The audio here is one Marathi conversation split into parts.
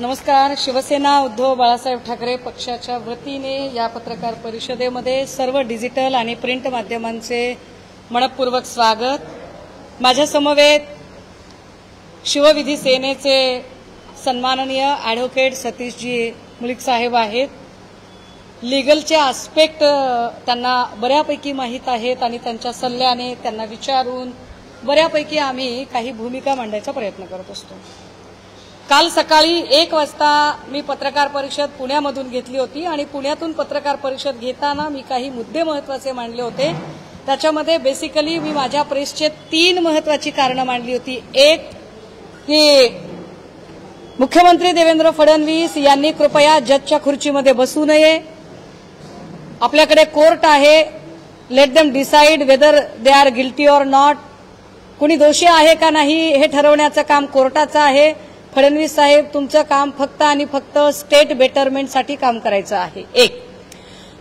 नमस्कार. शिवसेना उद्धव बाळासाहेब ठाकरे पक्षाच्या वतीने या पत्रकार परिषदेमध्ये सर्व डिजिटल आणि प्रिंट माध्यमांचे मनपूर्वक स्वागत. माझ्या समवेत शिवविधी सेनेचे सन्माननीय ॲडव्होकेट सतीशजी मुलिक साहेब आहेत. लीगलचे आस्पेक्ट त्यांना बऱ्यापैकी माहीत आहेत आणि त्यांच्या सल्ल्याने त्यांना विचारून बऱ्यापैकी आम्ही काही भूमिका मांडायचा प्रयत्न करत असतो. काल सकाळी 1 वाजता मी पत्रकार परिषद पुण्यामधून घेतली होती आणि पुण्यातून पत्रकार परिषद घेताना मी काही मुद्दे महत्त्वाचे मांडले होते. त्याच्यामध्ये बेसिकली मी माझ्या प्रेसचे 3 महत्त्वाची कारणं मांडली होती. एक की मुख्यमंत्री देवेंद्र फडणवीस यांनी कृपया जजच्या खुर्चीमध्ये बसू नये. आपल्याकडे कोर्ट आहे. Let them decide whether they are guilty or not. कुणी दोषी आहे का नाही हे ठरवण्याचं काम कोर्टाचं आहे. फडणवीस साहेब तुमचं काम फक्त आणि फक्त स्टेट बेटरमेंटसाठी काम करायचं आहे. एक.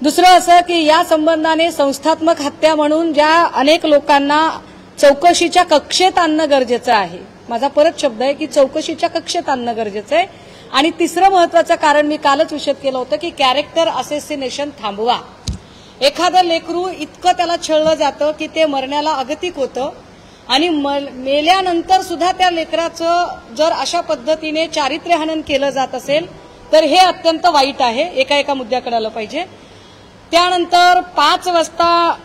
दुसरं असं की या संबंधाने संस्थात्मक हत्या म्हणून ज्या अनेक लोकांना चौकशीच्या कक्षेत आणणं गरजेचं आहे. माझा परत शब्द आहे की चौकशीच्या कक्षेत आणणं गरजेचं आहे. आणि तिसरं महत्त्वाचं कारण मी कालच विषद केलं होतं की कॅरेक्टर असेसिनेशन थांबवा. एखादं लेकरू इतकं त्याला छळलं जातं की ते मरण्याला अगतिक होतं आणि मेल्यानंतर सुद्धा त्या लेकराचं जर अशा पद्धतीने चारित्र्यहनन केलं जात असेल तर हे अत्यंत वाईट आहे. एका मुद्द्याकडे आलं पाहिजे. त्यानंतर 5 वाजता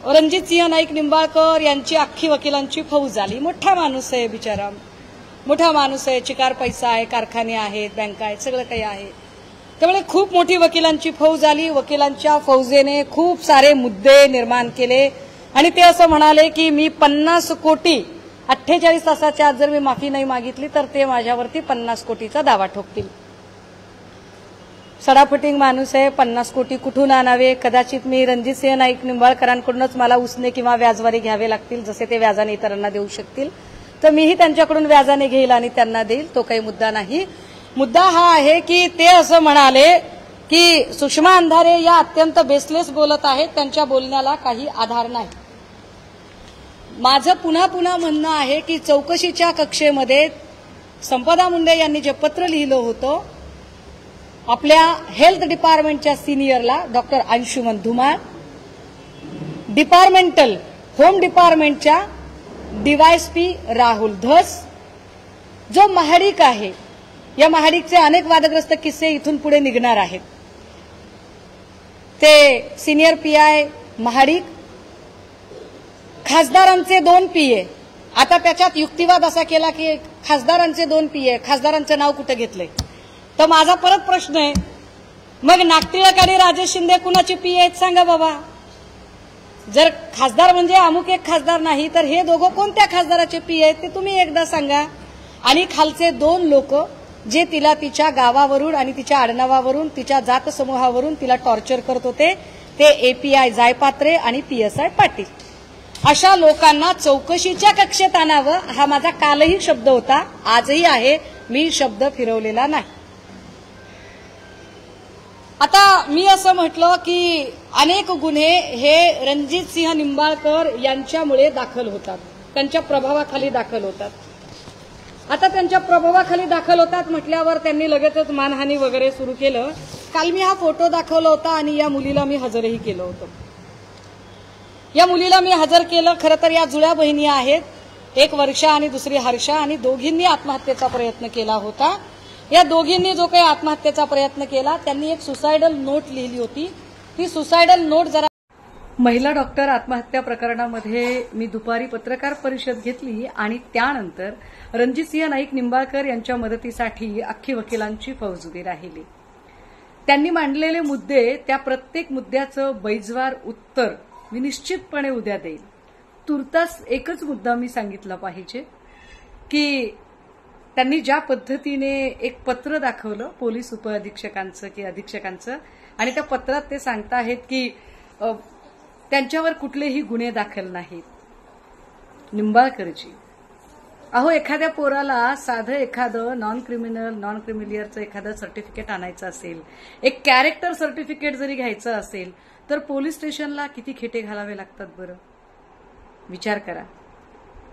रणजितसिंह नाईक निंबाळकर यांची अख्खी वकिलांची फौज आली. मोठा माणूस आहे बिचारा, मोठा माणूस आहे. चिकार पैसा आहे, कारखाने आहेत, बँका आहेत, सगळं काही आहे. त्यामुळे खूप मोठी वकिलांची फौज आली. वकिलांच्या फौजेने खूप सारे मुद्दे निर्माण केले आणि ते असं म्हणाले की मी 50 कोटी 48 तासाच्या आत जर मी माफी नाही मागितली तर ते माझ्यावरती 50 कोटीचा दावा ठोकतील. सडाफटिंग माणूस आहे. 50 कोटी कुठून आणावे? कदाचित मी रणजितसिंह नाईक निंबाळकरांकडूनच मला उसने किंवा व्याजवारी घ्यावे लागतील, जसे ते व्याजाने इतरांना देऊ शकतील. तर मीही त्यांच्याकडून व्याजाने घेईल आणि त्यांना देईल. तो काही मुद्दा नाही. मुद्दा हा आहे की ते असं म्हणाले की सुषमा अंधारे या अत्यंत बेसलेस बोलत आहेत, त्यांच्या बोलण्याला काही आधार नाही. माझं पुन्हा म्हणणं आहे की चौकशीच्या कक्षेमध्ये संपदा मुंडे यांनी जे पत्र लिहिलं होतं आपल्या हेल्थ डिपार्टमेंटच्या सिनियरला doctor Anshuman Dhumal, departmental home डिपार्टमेंटच्या डीवायएसपी राहुल धस, जो महाडिक आहे, या महाडिकचे अनेक वादग्रस्त किस्से इथून पुढे निघणार आहेत. ते सिनियर पीआय महाडिक, खासदारांचे 2 पीए. आता त्याच्यात युक्तिवाद असा केला की खासदारांचे 2 पीए, खासदारांचं नाव कुठे घेतलंय? तर माझा परत प्रश्न आहे, मग नागटिळक आणि राजेश शिंदे कुणाचे पीए आहेत सांगा बाबा. जर खासदार म्हणजे अमुक एक खासदार नाही तर हे दोघं कोणत्या खासदाराचे पीए आहेत ते तुम्ही एकदा सांगा. आणि खालचे 2 लोक जे तिला तिच्या गावावरून आणि तिच्या आडनावावरून तिच्या जात समूहावरून तिला टॉर्चर करत होते ते एपीआय जायपात्रे आणि पीएसआय पाटील. अशा लोकांना चौकशीच्या कक्षेत आणावं हा माझा कालही शब्द होता, आजही आहे. मी शब्द फिरवलेला नाही. आता मी असं म्हटलं की अनेक गुन्हे हे रणजितसिंह निंबाळकर यांच्यामुळे दाखल होतात, त्यांच्या प्रभावाखाली दाखल होतात. आता त्यांच्या प्रभावाखाली दाखल होतात म्हटल्यावर त्यांनी लगेचच मानहानी वगैरे सुरू केलं. काल मी हा फोटो दाखवला होता आणि या मुलीला मी हजरही केलं होतं. या मुलीला मी हजर केलं. खरं तर या जुळ्या बहिणी आहेत, एक वर्षा आणि दुसरी हर्षा, आणि दोघींनी आत्महत्येचा प्रयत्न केला होता. या दोघींनी जो काही आत्महत्येचा प्रयत्न केला त्यांनी एक सुसायडल नोट लिहिली होती. ती सुसायडल नोट जरा महिला डॉक्टर आत्महत्या प्रकरणामध्ये मी दुपारी पत्रकार परिषद घेतली आणि त्यानंतर रणजितसिंह नाईक निंबाळकर यांच्या मदतीसाठी अख्खी वकिलांची फौज उभी राहिली. त्यांनी मांडलेले मुद्दे, त्या प्रत्येक मुद्द्याचं बैजवार उत्तर मी निश्चितपणे उद्या देईल. तुर्तास एकच मुद्दा मी सांगितला पाहिजे की त्यांनी ज्या पद्धतीने एक पत्र दाखवलं पोलीस उपअधीक्षकांचं की अधीक्षकांचं, आणि त्या पत्रात ते सांगताहेत की त्यांच्यावर कुठलेही गुन्हे दाखल नाहीत. निंबाळकरजी, अहो एखाद्या पोराला साधं एखादं नॉन क्रिमिलियरचं एखादं सर्टिफिकेट आणायचं असेल, एक कॅरेक्टर सर्टिफिकेट जरी घ्यायचं असेल तर पोलीस स्टेशनला किती खेटे घालावे लागतात बरं? विचार करा.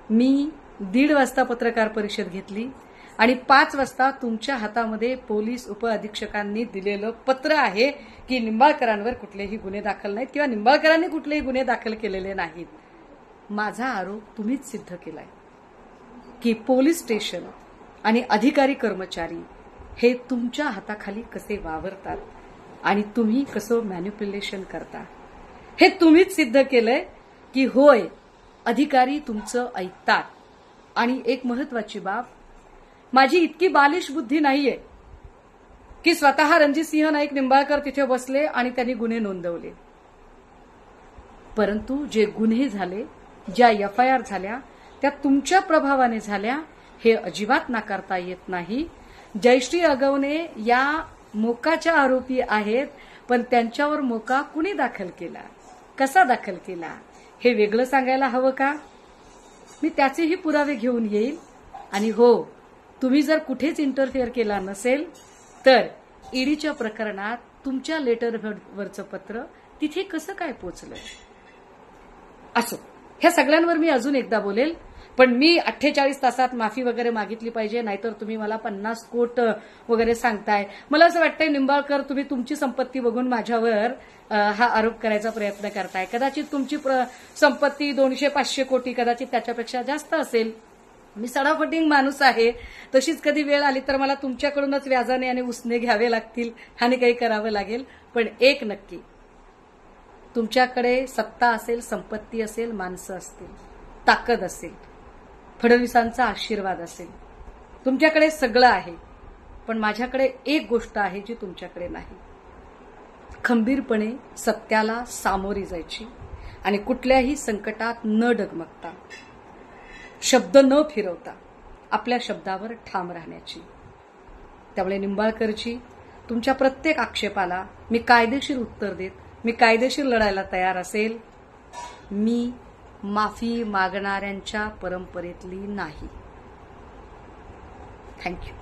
मी 1:30 वाजता पत्रकार परिषद घेतली आणि 5 वाजता तुमच्या हातामध्ये पोलीस उपअधीक्षकांनी दिलेलं पत्र आहे की निंबाळकरांवर कुठलेही गुन्हे दाखल नाहीत किंवा निंबाळकरांनी कुठलेही गुन्हे दाखल केलेले नाहीत. माझा आरोप तुम्हीच सिद्ध केलाय की पोलीस स्टेशन आणि अधिकारी कर्मचारी हे तुमच्या हाताखाली कसे वावरतात आणि तुम्ही कसं मॅनिप्युलेशन करता हे तुम्हीच सिद्ध केलंय की होय अधिकारी तुमचं ऐकतात. आणि एक महत्वाची बाब, माझी इतकी बालिश बुद्धी नाहीये की स्वतः रणजितसिंह नाईक निंबाळकर तिथे बसले आणि त्यांनी गुन्हे नोंदवले, परंतु जे गुन्हे झाले, ज्या FIR झाल्या त्या तुमच्या प्रभावाने झाल्या हे अजिबात नाकारता येत नाही. जयश्री अगवणे या मोकाच्या आरोपी आहेत, पण त्यांच्यावर मोका कुणी दाखल केला, कसा दाखल केला हे वेगळं सांगायला हवं का? मी त्याचेही पुरावे घेऊन येईल. आणि हो, तुम्ही जर कुठेच इंटरफेअर केला नसेल तर ईडीच्या प्रकरणात तुमच्या लेटरवरचं पत्र तिथे कसं काय पोचलं? असो, ह्या सगळ्यांवर मी अजून एकदा बोलेल, पण मी 48 तासात माफी वगैरे मागितली पाहिजे, नाहीतर तुम्ही मला 50 कोट वगैरे सांगताय. मला असं वाटतंय निंबाळकर, तुम्ही तुमची संपत्ती बघून माझ्यावर हा आरोप करायचा प्रयत्न करताय. कदाचित तुमची संपत्ती 200-500 कोटी, कदाचित त्याच्यापेक्षा जास्त असेल. मी सडाफटिंग माणूस आहे, तशीच कधी वेळ आली तर मला तुमच्याकडूनच व्याजाने आणि उसने घ्यावे लागतील आणि काही करावं लागेल. पण एक नक्की, तुमच्याकडे सत्ता असेल, संपत्ती असेल, माणसं असतील, ताकद असेल, फडणवीसांचा आशीर्वाद असेल, तुमच्याकडे सगळं आहे. पण माझ्याकडे एक गोष्ट आहे जी तुमच्याकडे नाही. खंबीरपणे सत्याला सामोरी जायची आणि कुठल्याही संकटात न डगमगता, शब्द न फिरवता आपल्या शब्दावर ठाम राहण्याची. त्यामुळे निंबाळकरची तुमच्या प्रत्येक आक्षेपाला मी कायदेशीर उत्तर देत, मी कायदेशीर लढायला तयार असेल. मी माफी मागणाऱ्यांच्या परंपरेतली नाही. थँक्यू.